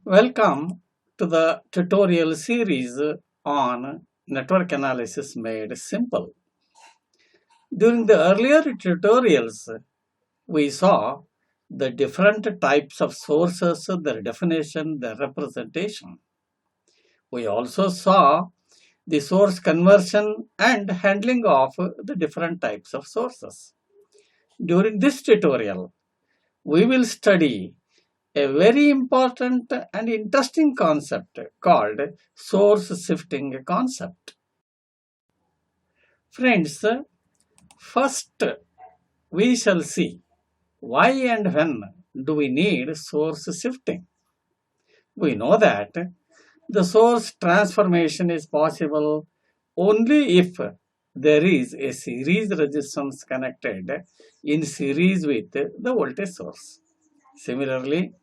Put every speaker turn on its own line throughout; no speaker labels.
Welcome to the tutorial series on network analysis made simple. During the earlier tutorials, we saw the different types of sources, their definition, their representation. We also saw the source conversion and handling of the different types of sources. During this tutorial, we will study a very important and interesting concept called source shifting concept. Friends, first we shall see why and when do we need source shifting. We know that the source transformation is possible only if there is a series resistance connected in series with the voltage source. Similarly,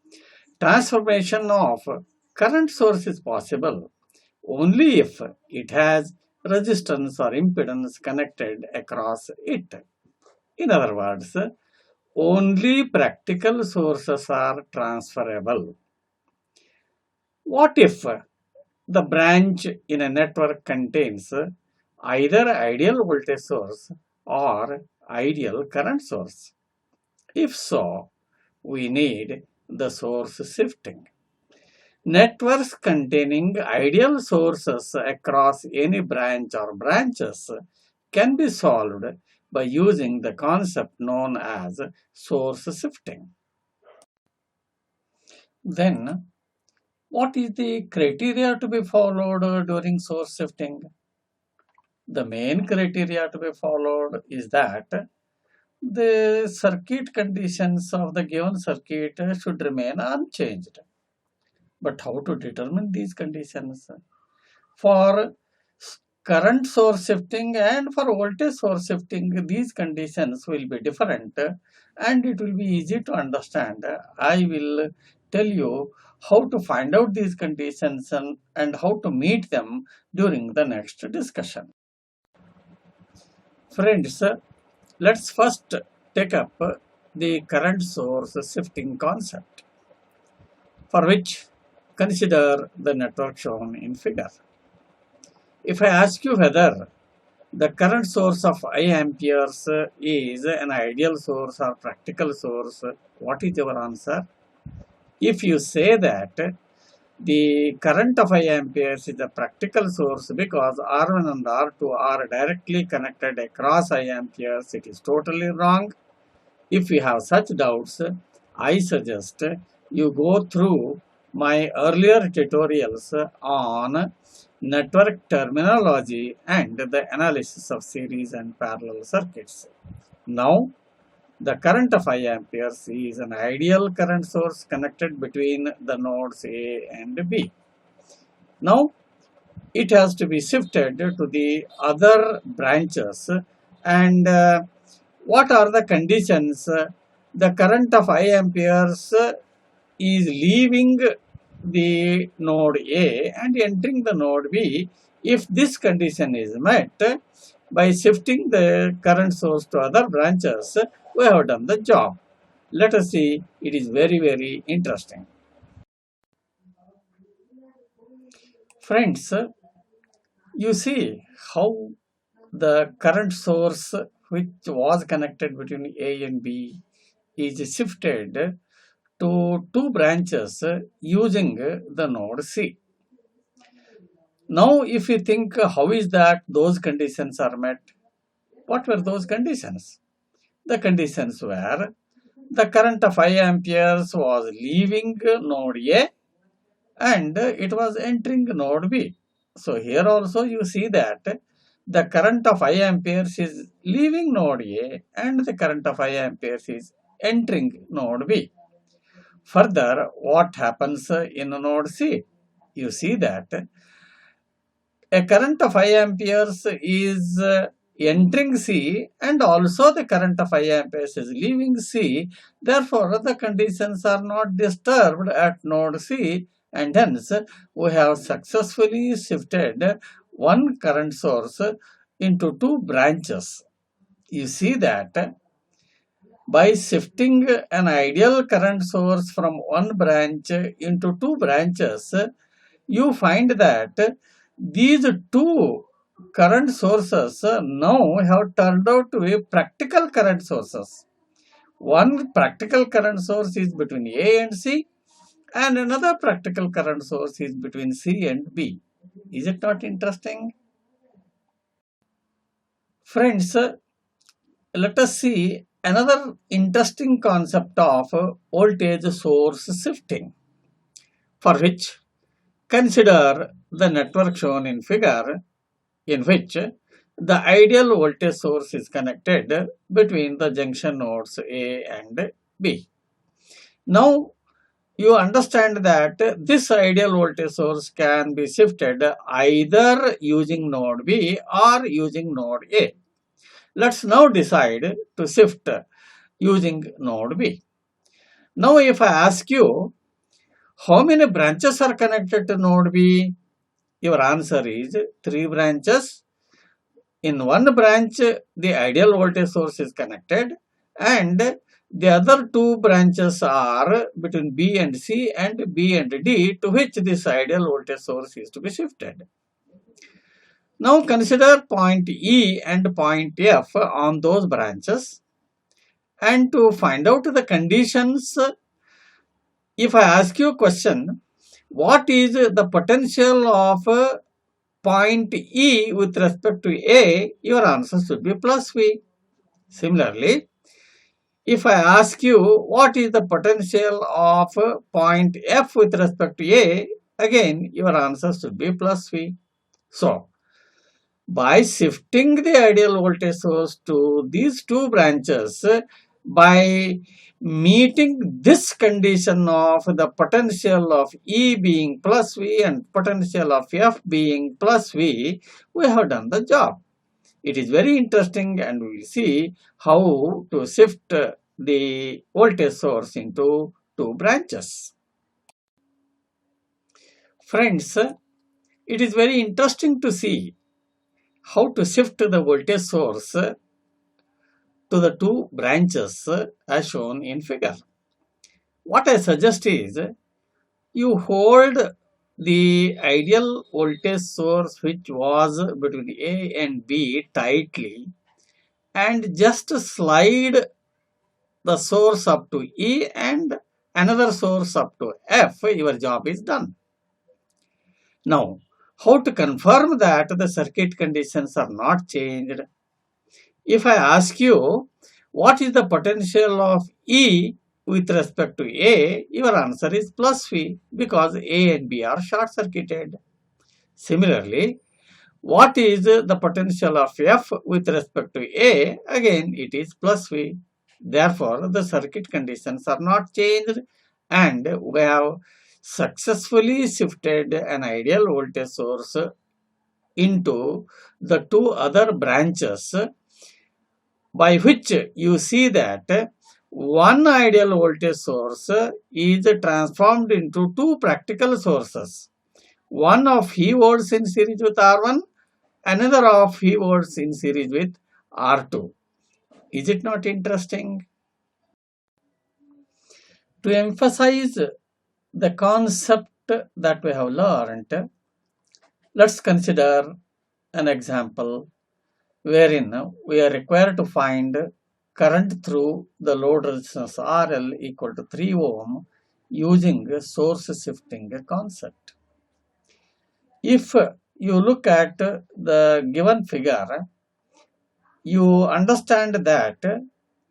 transformation of current source is possible only if it has resistance or impedance connected across it. In other words, only practical sources are transferable. What if the branch in a network contains either ideal voltage source or ideal current source? If so, we need the source shifting. Networks containing ideal sources across any branch or branches can be solved by using the concept known as source shifting. Then, what is the criteria to be followed during source shifting? The main criteria to be followed is that the circuit conditions of the given circuit should remain unchanged. But how to determine these conditions? For current source shifting and for voltage source shifting, these conditions will be different and it will be easy to understand. I will tell you how to find out these conditions and how to meet them during the next discussion. Friends, let's first take up the current source shifting concept, for which consider the network shown in figure. If I ask you whether the current source of I amperes is an ideal source or practical source, what is your answer? If you say that the current of I amperes is a practical source because R1 and R2 are directly connected across I amperes, it is totally wrong. If you have such doubts, I suggest you go through my earlier tutorials on network terminology and the analysis of series and parallel circuits. Now, the current of I amperes is an ideal current source connected between the nodes A and B. Now, it has to be shifted to the other branches, and what are the conditions? The current of I amperes is leaving the node A and entering the node B. If this condition is met, by shifting the current source to other branches, we have done the job. Let us see, it is very interesting. Friends, you see how the current source which was connected between A and B is shifted to two branches using the node C. Now, if you think how is that those conditions are met? What were those conditions? The conditions were the current of I amperes was leaving node A and it was entering node B. So here also you see that the current of I amperes is leaving node A and the current of I amperes is entering node B. Further, what happens in node C? You see that a current of I amperes is entering C and also the current of I amperes is leaving C. Therefore, the conditions are not disturbed at node C and hence we have successfully shifted one current source into two branches. You see that By shifting an ideal current source from one branch into two branches, you find that these two current sources now have turned out to be practical current sources. One practical current source is between A and C, and another practical current source is between C and B. Is it not interesting? Friends, let us see another interesting concept of voltage source shifting, for which consider the network shown in figure, in which the ideal voltage source is connected between the junction nodes A and B. Now you understand that this ideal voltage source can be shifted either using node B or using node A. Let's now decide to shift using node B. Now if I ask you, how many branches are connected to node B? Your answer is 3 branches. In one branch, the ideal voltage source is connected, and the other 2 branches are between B and C and B and D, to which this ideal voltage source is to be shifted. Now consider point E and point F on those branches, and to find out the conditions, if I ask you a question, what is the potential of point E with respect to A, your answer should be plus V. Similarly, if I ask you what is the potential of point F with respect to A, again your answer should be plus V. So, by shifting the ideal voltage source to these two branches, by meeting this condition of the potential of E being plus V and potential of F being plus V, we have done the job. It is very interesting, and we will see how to shift the voltage source into two branches. Friends, it is very interesting to see how to shift the voltage source to the two branches as shown in figure. What I suggest is, you hold the ideal voltage source which was between A and B tightly and just slide the source up to E and another source up to F, your job is done. Now, how to confirm that the circuit conditions are not changed? If I ask you, what is the potential of E with respect to A, your answer is plus V, because A and B are short circuited. Similarly, what is the potential of F with respect to A? Again, it is plus V. Therefore, the circuit conditions are not changed, and we have successfully shifted an ideal voltage source into the two other branches, by which you see that one ideal voltage source is transformed into two practical sources. One of E volts in series with R1, another of E volts in series with R2. Is it not interesting? To emphasize the concept that we have learned, let's consider an example wherein we are required to find current through the load resistance RL equal to 3 ohm using source shifting concept. If you look at the given figure, you understand that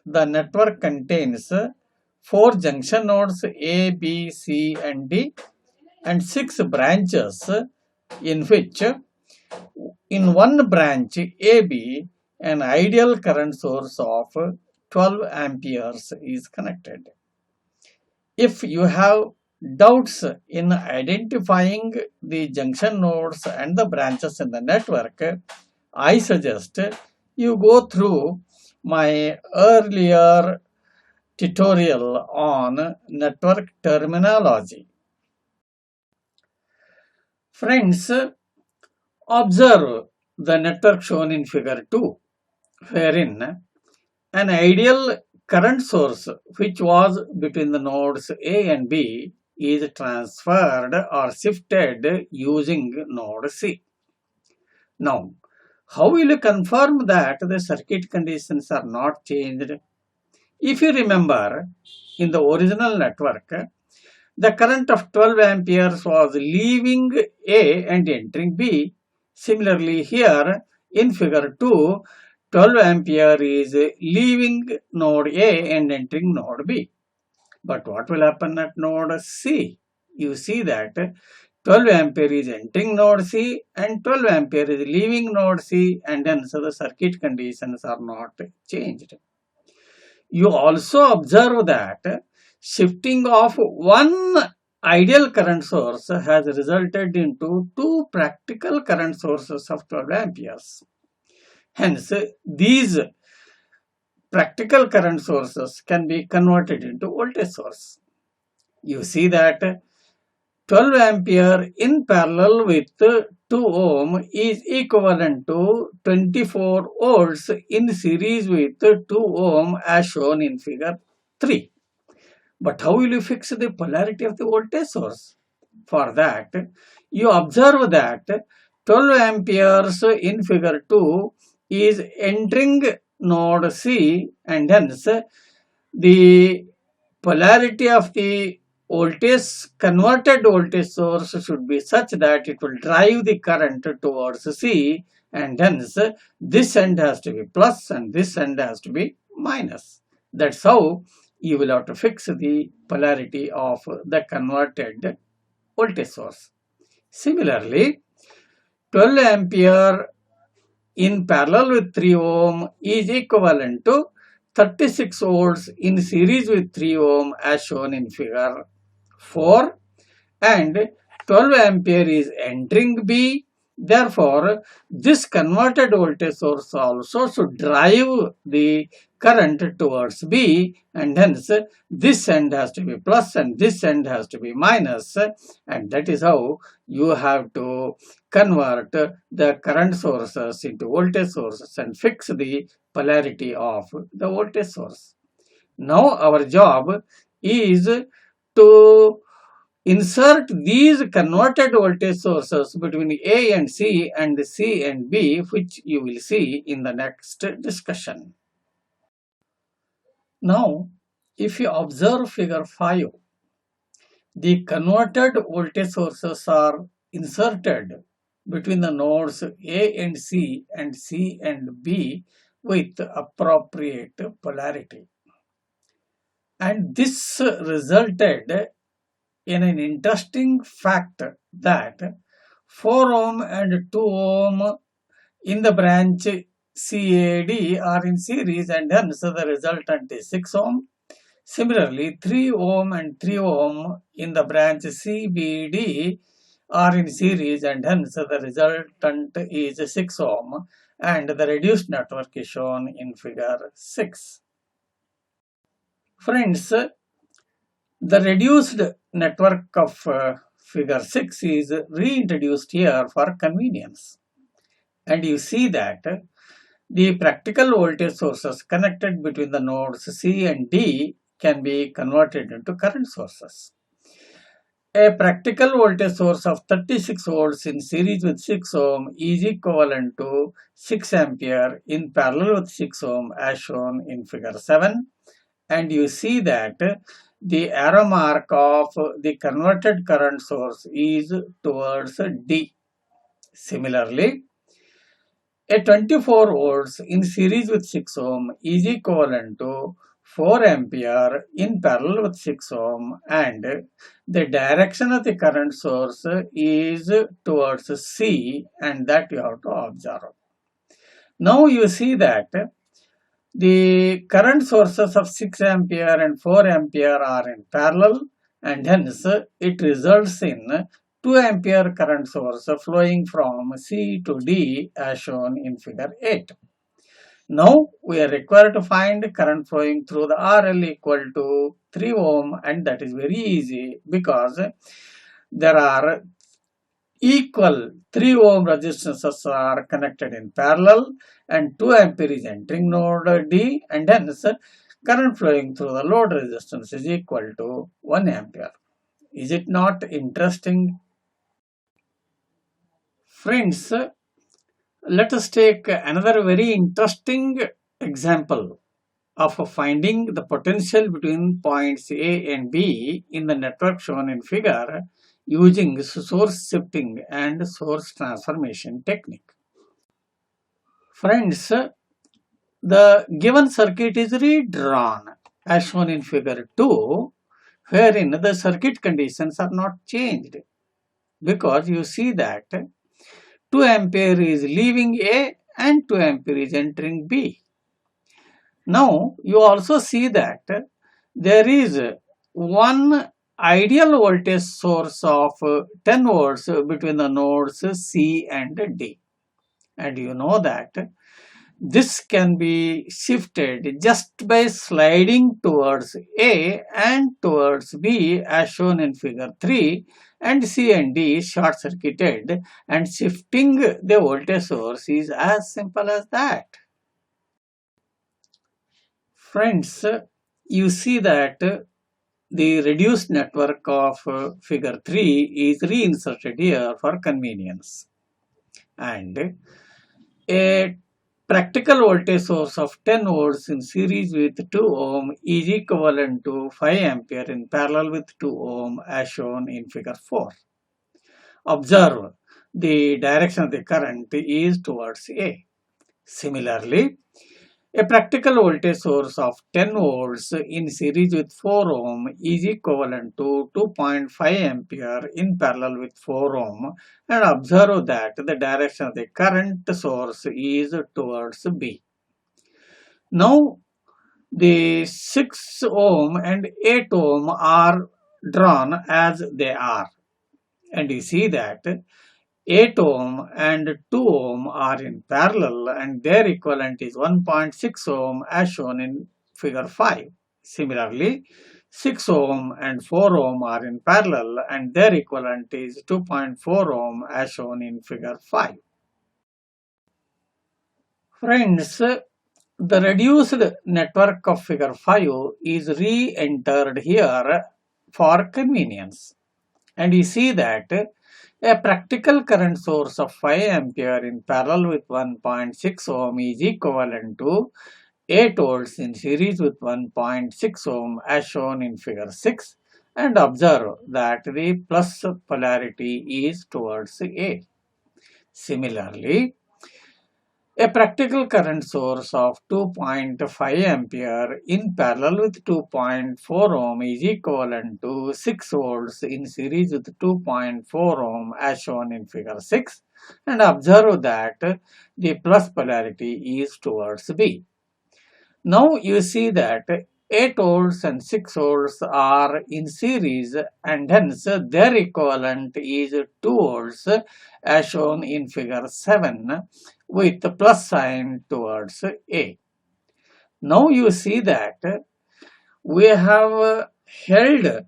the network contains 4 junction nodes A, B, C and D and 6 branches, in which in one branch AB an ideal current source of 12 amperes is connected. If you have doubts in identifying the junction nodes and the branches in the network, I suggest you go through my earlier tutorial on network terminology. Friends, observe the network shown in figure 2, wherein an ideal current source which was between the nodes A and B is transferred or shifted using node C. Now, how will you confirm that the circuit conditions are not changed? If you remember, in the original network, the current of 12 amperes was leaving A and entering B. Similarly, here in figure 2, 12 ampere is leaving node A and entering node B. But what will happen at node C? You see that 12 ampere is entering node C and 12 ampere is leaving node C, and hence the circuit conditions are not changed. You also observe that shifting of one ideal current source has resulted into two practical current sources of 12 amperes. Hence, these practical current sources can be converted into voltage source. You see that 12 ampere in parallel with 2 ohm is equivalent to 24 volts in series with 2 ohm as shown in figure 3. But how will you fix the polarity of the voltage source? For that, you observe that 12 amperes in figure 2 is entering node C, and hence the polarity of the converted voltage source should be such that it will drive the current towards C, and hence this end has to be plus and this end has to be minus. That's how you will have to fix the polarity of the converted voltage source. Similarly, 12 ampere in parallel with 3 ohm is equivalent to 36 volts in series with 3 ohm as shown in figure 4, and 12 ampere is entering B. Therefore, this converted voltage source also should drive the current towards B, and hence this end has to be plus and this end has to be minus, and that is how you have to convert the current sources into voltage sources and fix the polarity of the voltage source. Now our job is to insert these converted voltage sources between A and C and B, which you will see in the next discussion. Now, if you observe figure 5, the converted voltage sources are inserted between the nodes A and C and B with appropriate polarity. And this resulted in an interesting fact that 4 ohm and 2 ohm in the branch CAD are in series, and hence the resultant is 6 ohm. Similarly, 3 ohm and 3 ohm in the branch CBD are in series, and hence the resultant is 6 ohm, and the reduced network is shown in figure 6. Friends, the reduced network of figure 6 is reintroduced here for convenience. And you see that the practical voltage sources connected between the nodes C and D can be converted into current sources. A practical voltage source of 36 volts in series with 6 ohm is equivalent to 6 ampere in parallel with 6 ohm as shown in figure 7. And you see that the arrow mark of the converted current source is towards D. Similarly, a 24 volts in series with 6 ohm is equivalent to 4 ampere in parallel with 6 ohm, and the direction of the current source is towards C, and that you have to observe. Now you see that the current sources of 6 ampere and 4 ampere are in parallel, and hence it results in 2 ampere current source flowing from C to D as shown in figure 8. Now we are required to find current flowing through the RL equal to 3 ohm, and that is very easy because there are equal 3 ohm resistances are connected in parallel and 2 ampere is entering node D, and hence current flowing through the load resistance is equal to 1 ampere. Is it not interesting? Friends, let us take another very interesting example of finding the potential between points A and B in the network shown in figure using source shifting and source transformation technique. Friends, the given circuit is redrawn as shown in figure 2, wherein the circuit conditions are not changed, because you see that 2 ampere is leaving A and 2 ampere is entering B. Now you also see that there is one ideal voltage source of 10 volts between the nodes C and D, and you know that this can be shifted just by sliding towards A and towards B as shown in figure 3, and C and D short circuited, and shifting the voltage source is as simple as that. Friends, you see that the reduced network of figure 3 is reinserted here for convenience, and a practical voltage source of 10 volts in series with 2 ohm is equivalent to 5 ampere in parallel with 2 ohm as shown in figure 4. Observe, the direction of the current is towards A. Similarly, a practical voltage source of 10 volts in series with 4 ohm is equivalent to 2.5 ampere in parallel with 4 ohm, and observe that the direction of the current source is towards B. Now the 6 ohm and 8 ohm are drawn as they are, and you see that 8 ohm and 2 ohm are in parallel, and their equivalent is 1.6 ohm as shown in figure 5. Similarly, 6 ohm and 4 ohm are in parallel, and their equivalent is 2.4 ohm as shown in figure 5. Friends, the reduced network of figure 5 is re-entered here for convenience, and you see that a practical current source of 5 ampere in parallel with 1.6 ohm is equivalent to 8 volts in series with 1.6 ohm as shown in figure 6, and observe that the plus polarity is towards A. Similarly, a practical current source of 2.5 ampere in parallel with 2.4 ohm is equivalent to 6 volts in series with 2.4 ohm as shown in figure 6, and observe that the plus polarity is towards B. Now you see that 8 volts and 6 volts are in series, and hence their equivalent is 2 volts as shown in figure 7 with the plus sign towards A. Now you see that we have held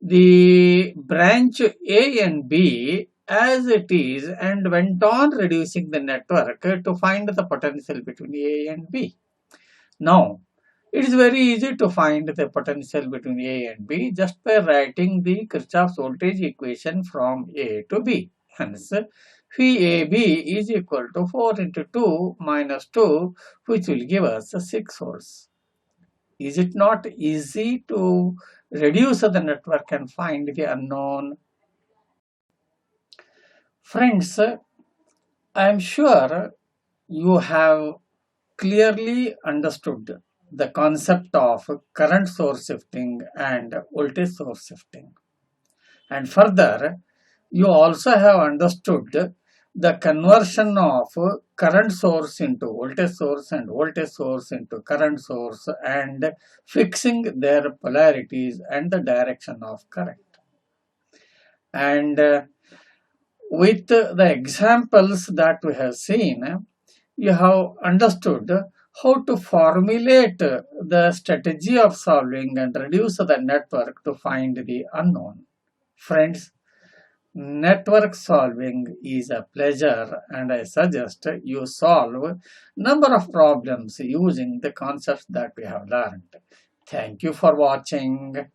the branch A and B as it is and went on reducing the network to find the potential between A and B. Now, it is very easy to find the potential between A and B just by writing the Kirchhoff's voltage equation from A to B. Hence, VAB is equal to 4 into 2 minus 2, which will give us 6 volts. Is it not easy to reduce the network and find the unknown? Friends, I am sure you have clearly understood the concept of current source shifting and voltage source shifting. And further, you also have understood the conversion of current source into voltage source and voltage source into current source, and fixing their polarities and the direction of current. And with the examples that we have seen, you have understood how to formulate the strategy of solving and reduce the network to find the unknown. Friends, Network solving is a pleasure, and I suggest you solve number of problems using the concepts that we have learned. Thank you for watching.